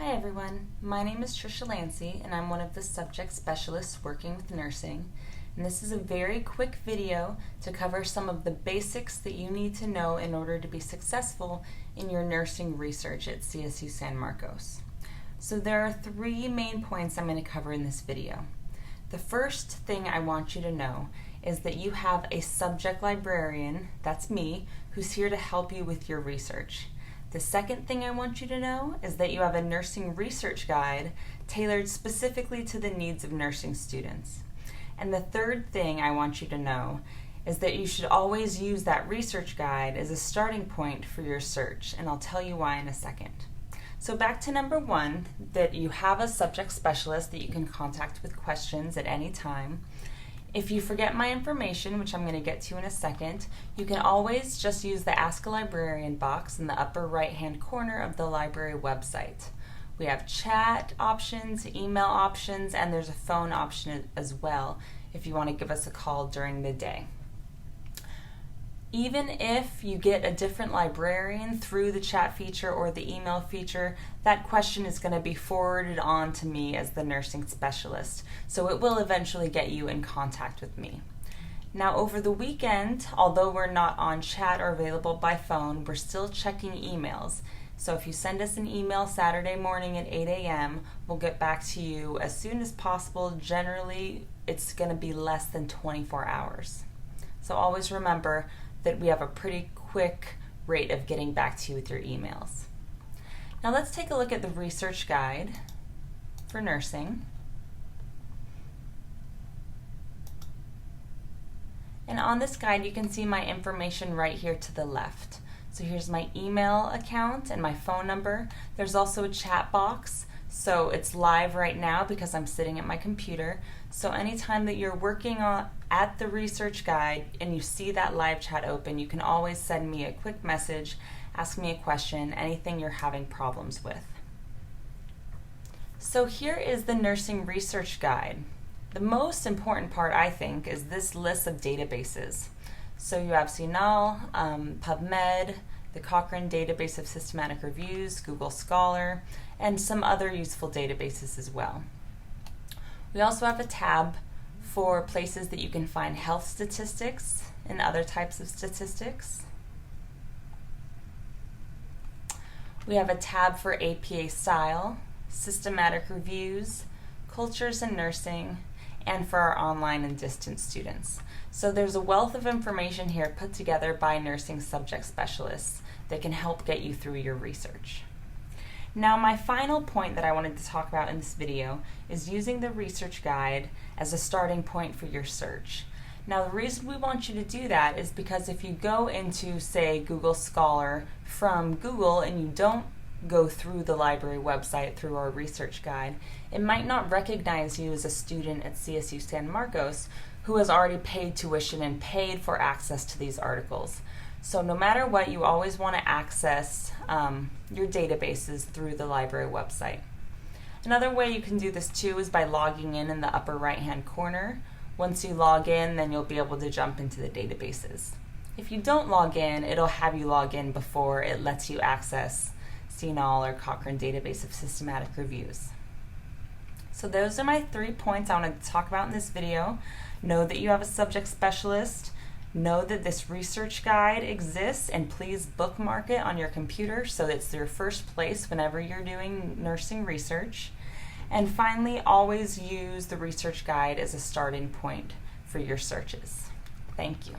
Hi everyone, my name is Trisha Lancey and I'm one of the subject specialists working with nursing. And this is a very quick video to cover some of the basics that you need to know in order to be successful in your nursing research at CSU San Marcos. So there are three main points I'm going to cover in this video. The first thing I want you to know is that you have a subject librarian, that's me, who's here to help you with your research. The second thing I want you to know is that you have a nursing research guide tailored specifically to the needs of nursing students. And the third thing I want you to know is that you should always use that research guide as a starting point for your search, and I'll tell you why in a second. So back to number one, that you have a subject specialist that you can contact with questions at any time. If you forget my information, which I'm going to get to in a second, you can always just use the Ask a Librarian box in the upper right-hand corner of the library website. We have chat options, email options, and there's a phone option as well if you want to give us a call during the day. Even if you get a different librarian through the chat feature or the email feature, that question is going to be forwarded on to me as the nursing specialist, so it will eventually get you in contact with me. Now over the weekend, although we're not on chat or available by phone, we're still checking emails. So if you send us an email Saturday morning at 8 a.m., we'll get back to you as soon as possible. Generally, it's going to be less than 24 hours. So always remember that we have a pretty quick rate of getting back to you with your emails. Now let's take a look at the research guide for nursing. And on this guide you can see my information right here to the left. So here's my email account and my phone number. There's also a chat box. So it's live right now because I'm sitting at my computer. So anytime that you're working at the research guide and you see that live chat open, you can always send me a quick message, ask me a question, anything you're having problems with. So here is the nursing research guide. The most important part, I think, is this list of databases. So you have CINAHL, PubMed, the Cochrane Database of Systematic Reviews, Google Scholar, and some other useful databases as well. We also have a tab for places that you can find health statistics and other types of statistics. We have a tab for APA style, systematic reviews, cultures in nursing, and for our online and distance students. So there's a wealth of information here put together by nursing subject specialists that can help get you through your research. Now my final point that I wanted to talk about in this video is using the research guide as a starting point for your search. Now the reason we want you to do that is because if you go into, say, Google Scholar from Google and you don't go through the library website through our research guide, it might not recognize you as a student at CSU San Marcos who has already paid tuition and paid for access to these articles. So no matter what, you always want to access your databases through the library website. Another way you can do this too is by logging in the upper right hand corner. Once you log in, then you'll be able to jump into the databases. If you don't log in, it'll have you log in before it lets you access CINAHL or Cochrane Database of Systematic Reviews. So those are my 3 points I wanted to talk about in this video. Know that you have a subject specialist. Know that this research guide exists, and please bookmark it on your computer so that it's your first place whenever you're doing nursing research. And finally, always use the research guide as a starting point for your searches. Thank you.